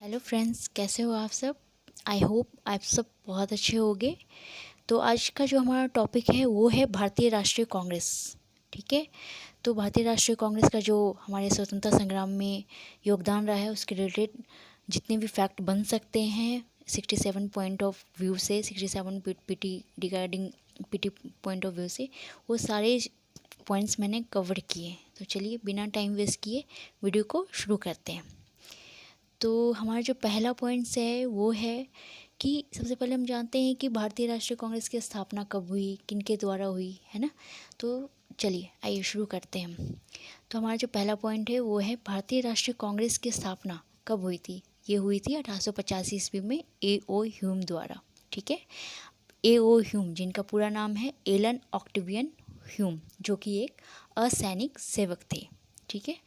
Hello friends, कैसे हो आप सब। आई होप आप सब बहुत अच्छे होंगे। तो आज का जो हमारा टॉपिक है वो है भारतीय राष्ट्रीय कांग्रेस। ठीक है, तो भारतीय राष्ट्रीय कांग्रेस का जो हमारे स्वतंत्रता संग्राम में योगदान रहा है उसके रिलेटेड जितने भी फैक्ट बन सकते हैं 67 पॉइंट ऑफ व्यू से, 67 PT regarding PT point of view से वो सारे पॉइंट्स मैंने कवर किए। तो चलिए बिना टाइम वेस्ट किए वीडियो को शुरू करते हैं। तो हमारा जो पहला पॉइंट्स है वो है कि सबसे पहले हम जानते हैं कि भारतीय राष्ट्रीय कांग्रेस की स्थापना कब हुई, किनके द्वारा हुई, है ना। तो चलिए आइए शुरू करते हैं हम। तो हमारा जो पहला पॉइंट है वो है भारतीय राष्ट्रीय कांग्रेस की स्थापना कब हुई थी। ये हुई थी 1885 ईस्वी में A.O. ह्यूम द्वारा। ठीक है, A.O. ह्यूम जिनका पूरा नाम है एलन ऑक्टेवियन ह्यूम, जो कि एक असैनिक सेवक थे। ठीक है,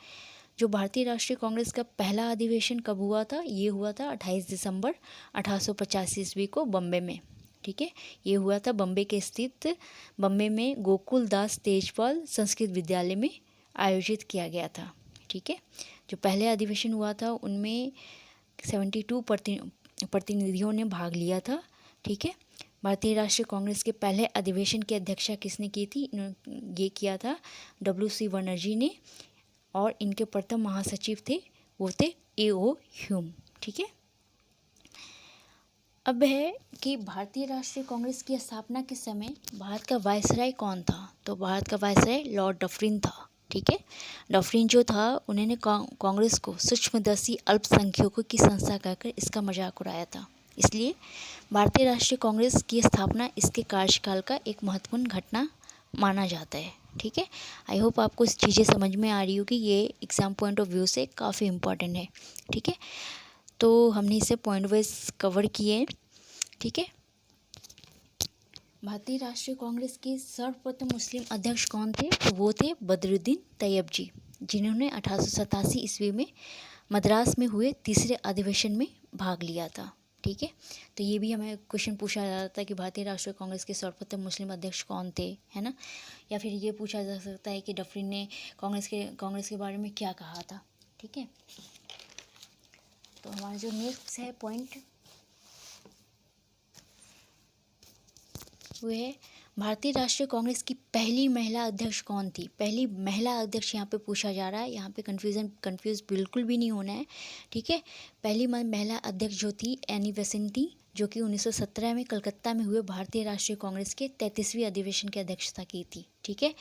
जो भारतीय राष्ट्रीय कांग्रेस का पहला अधिवेशन कब हुआ था, ये हुआ था 28 दिसंबर 1885 ईस्वी को बम्बे में। ठीक है, ये हुआ था बम्बे के स्थित बम्बे में गोकुल दास तेजपाल संस्कृत विद्यालय में आयोजित किया गया था। ठीक है, जो पहले अधिवेशन हुआ था उनमें 72 प्रतिनिधियों ने भाग लिया था। ठीक है, भारतीय राष्ट्रीय कांग्रेस के पहले अधिवेशन की अध्यक्षता किसने की थी, ये किया था W.C. बनर्जी ने, और इनके प्रथम महासचिव थे वो थे A.O. ह्यूम। ठीक है, अब है कि भारतीय राष्ट्रीय कांग्रेस की स्थापना के समय भारत का वायसराय कौन था। तो भारत का वायसराय लॉर्ड डफरिन था। ठीक है, डफरिन जो था उन्होंने कांग्रेस को सूक्ष्मदर्शी अल्पसंख्यकों की संस्था कहकर इसका मजाक उड़ाया था। इसलिए भारतीय राष्ट्रीय कांग्रेस की स्थापना इसके कार्यकाल का एक महत्वपूर्ण घटना माना जाता है। ठीक है, आई होप आपको इस चीज़ें समझ में आ रही होगी, ये एग्ज़ाम पॉइंट ऑफ व्यू से काफ़ी इम्पॉर्टेंट है। ठीक है, तो हमने इसे पॉइंट वाइज कवर किए। ठीक है, भारतीय राष्ट्रीय कांग्रेस के सर्वप्रथम मुस्लिम अध्यक्ष कौन थे, तो वो थे बदरुद्दीन तैयब जी, जिन्होंने 1887 ईस्वी में मद्रास में हुए तीसरे अधिवेशन में भाग लिया था। ठीक है, तो ये भी हमें क्वेश्चन पूछा जाता है कि भारतीय राष्ट्रीय कांग्रेस के सर्वप्रथम मुस्लिम अध्यक्ष कौन थे, है ना। या फिर ये पूछा जा सकता है कि डफरिन ने कांग्रेस के बारे में क्या कहा था। ठीक है, तो हमारा जो नेक्स्ट है पॉइंट वो है भारतीय राष्ट्रीय कांग्रेस की पहली महिला अध्यक्ष कौन थी। पहली महिला अध्यक्ष यहाँ पे पूछा जा रहा है, यहाँ पे कंफ्यूज बिल्कुल भी नहीं होना है। ठीक है, पहली महिला अध्यक्ष जो थी एनी बेसेंट थी, जो कि 1917 में कलकत्ता में हुए भारतीय राष्ट्रीय कांग्रेस के 33वीं अधिवेशन की अध्यक्षता की थी। ठीक है,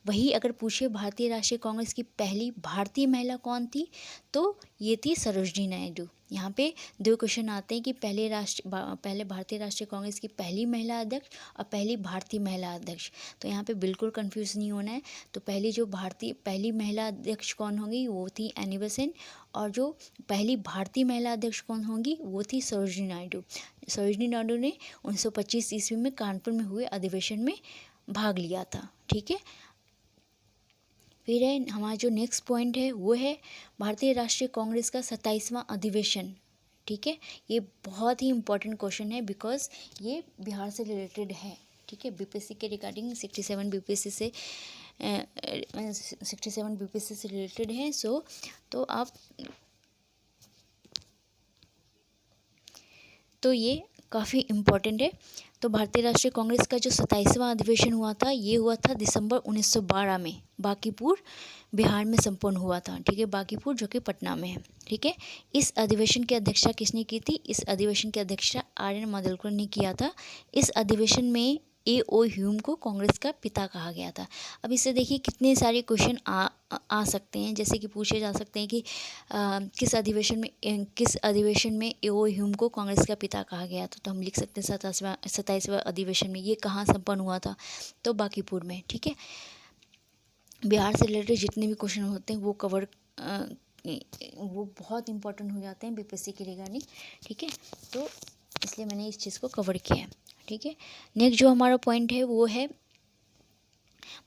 वही अगर पूछे भारतीय राष्ट्रीय कांग्रेस की पहली भारतीय महिला कौन थी, तो ये थी सरोजनी नायडू। यहाँ पे दो क्वेश्चन आते हैं कि पहले भारतीय राष्ट्रीय कांग्रेस की पहली महिला अध्यक्ष और पहली भारतीय महिला अध्यक्ष। तो यहाँ पे बिल्कुल कंफ्यूज नहीं होना है। तो पहली महिला अध्यक्ष कौन होंगी, वो थी एनी बेसेंट, और जो पहली भारतीय महिला अध्यक्ष कौन होंगी वो थी सरोजनी नायडू। सरोजनी नायडू ने 1925 ईस्वी में कानपुर में हुए अधिवेशन में भाग लिया था। ठीक है, फिर है हमारा जो नेक्स्ट पॉइंट है वो है भारतीय राष्ट्रीय कांग्रेस का 27वां अधिवेशन। ठीक है, ये बहुत ही इंपॉर्टेंट क्वेश्चन है बिकॉज ये बिहार से रिलेटेड है। ठीक है, बीपीएससी के रिगार्डिंग 67 बीपीएससी से रिलेटेड है। सो तो आप तो ये काफ़ी इम्पॉर्टेंट है। तो भारतीय राष्ट्रीय कांग्रेस का जो 27वां अधिवेशन हुआ था ये हुआ था दिसंबर 1912 में बांकीपुर बिहार में संपन्न हुआ था। ठीक है, बांकीपुर जो कि पटना में है। ठीक है, इस अधिवेशन की अध्यक्षता किसने की थी, इस अधिवेशन की अध्यक्षता आर.एन. मालवकर ने किया था। इस अधिवेशन में A.O. ह्यूम को कांग्रेस का पिता कहा गया था। अब इससे देखिए कितने सारे क्वेश्चन आ सकते हैं, जैसे कि पूछे जा सकते हैं कि किस अधिवेशन में A.O. ह्यूम को कांग्रेस का पिता कहा गया था। तो हम लिख सकते हैं 27वां अधिवेशन में। ये कहाँ संपन्न हुआ था, तो बांकीपुर में। ठीक है, बिहार से रिलेटेड जितने भी क्वेश्चन होते हैं वो बहुत इंपॉर्टेंट हो जाते हैं बीपीएससी के रिगार्डिंग। ठीक है, तो इसलिए मैंने इस चीज़ को कवर किया है। ठीक है, नेक्स्ट जो हमारा पॉइंट है वो है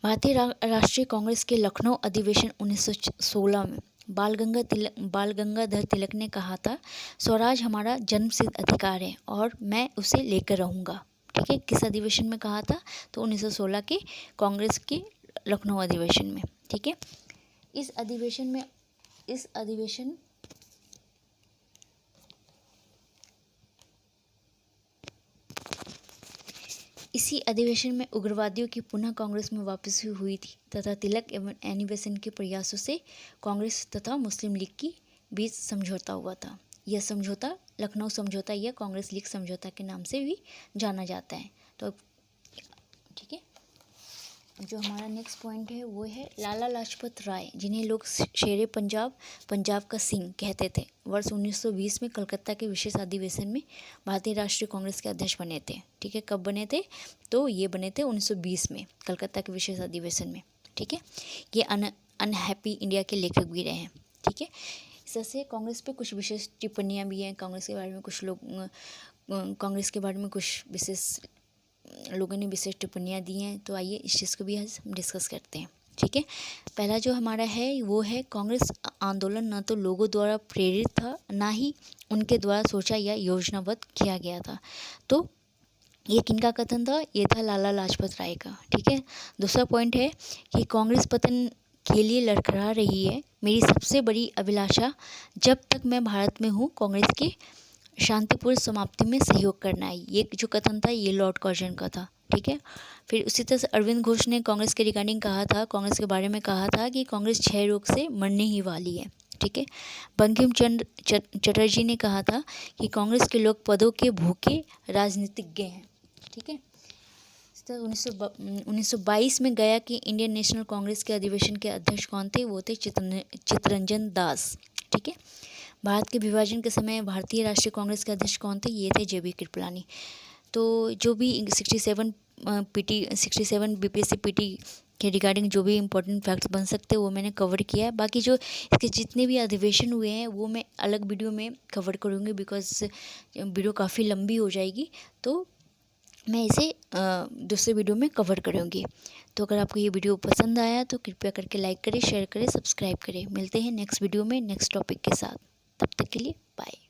भारतीय राष्ट्रीय कांग्रेस के लखनऊ अधिवेशन 1916 में बाल गंगाधर तिलक ने कहा था, स्वराज हमारा जन्मसिद्ध अधिकार है और मैं उसे लेकर रहूँगा। ठीक है, किस अधिवेशन में कहा था, तो 1916 के कांग्रेस के लखनऊ अधिवेशन में। ठीक है, इस अधिवेशन इसी अधिवेशन में उग्रवादियों की पुनः कांग्रेस में वापसी हुई थी तथा तिलक एवं एनी बेसेंट के प्रयासों से कांग्रेस तथा मुस्लिम लीग की बीच समझौता हुआ था। यह समझौता लखनऊ समझौता या कांग्रेस लीग समझौता के नाम से भी जाना जाता है। तो ठीक है, जो हमारा नेक्स्ट पॉइंट है वो है लाला लाजपत राय, जिन्हें लोग शेरे पंजाब, पंजाब का सिंह कहते थे। वर्ष 1920 में कलकत्ता के विशेष अधिवेशन में भारतीय राष्ट्रीय कांग्रेस के अध्यक्ष बने थे। ठीक है, कब बने थे? तो ये बने थे 1920 में कलकत्ता के विशेष अधिवेशन में। ठीक है, ये अनहैप्पी इंडिया के लेखक भी रहे हैं। ठीक है, इस तरह से कांग्रेस पे कुछ विशेष टिप्पणियाँ भी हैं। कांग्रेस के बारे में कुछ लोग कांग्रेस के बारे में कुछ विशेष लोगों ने विशेष टिप्पणियाँ दी हैं। तो आइए इस चीज़ को भी आज हम डिस्कस करते हैं। ठीक है, पहला जो हमारा है वो है कांग्रेस आंदोलन न तो लोगों द्वारा प्रेरित था, ना ही उनके द्वारा सोचा या योजनाबद्ध किया गया था। तो ये किनका कथन था? ये था लाला लाजपत राय का। ठीक है, दूसरा पॉइंट है कि कांग्रेस पतन के लिए लड़खड़ा रही है। मेरी सबसे बड़ी अभिलाषा जब तक मैं भारत में हूँ कांग्रेस के शांतिपूर्ण समाप्ति में सहयोग करना है। ये जो कथन था ये लॉर्ड कर्जन का था। ठीक है, फिर उसी तरह से अरविंद घोष ने कांग्रेस के रिगार्डिंग कहा था, कांग्रेस के बारे में कहा था कि कांग्रेस क्षय रोग से मरने ही वाली है। ठीक है, बंकिम चंद्र चटर्जी ने कहा था कि कांग्रेस के लोग पदों के भूखे राजनीतिज्ञ हैं। ठीक है, 1922 में गया कि इंडियन नेशनल कांग्रेस के अधिवेशन के अध्यक्ष कौन थे? वो थे चित्तरंजन दास। ठीक है, भारत के विभाजन के समय भारतीय राष्ट्रीय कांग्रेस के अध्यक्ष कौन थे? ये थे JB कृपलानी। तो जो भी 67 BPSC PT के रिगार्डिंग जो भी इंपॉर्टेंट फैक्ट्स बन सकते हैं वो मैंने कवर किया है। बाकी जो इसके जितने भी अधिवेशन हुए हैं वो मैं अलग वीडियो में कवर करूँगी, बिकॉज वीडियो काफ़ी लंबी हो जाएगी। तो मैं इसे दूसरे वीडियो में कवर करूँगी। तो अगर आपको ये वीडियो पसंद आया तो कृपया करके लाइक करें, शेयर करें, सब्सक्राइब करें। मिलते हैं नेक्स्ट वीडियो में नेक्स्ट टॉपिक के साथ। तब तक के लिए बाय।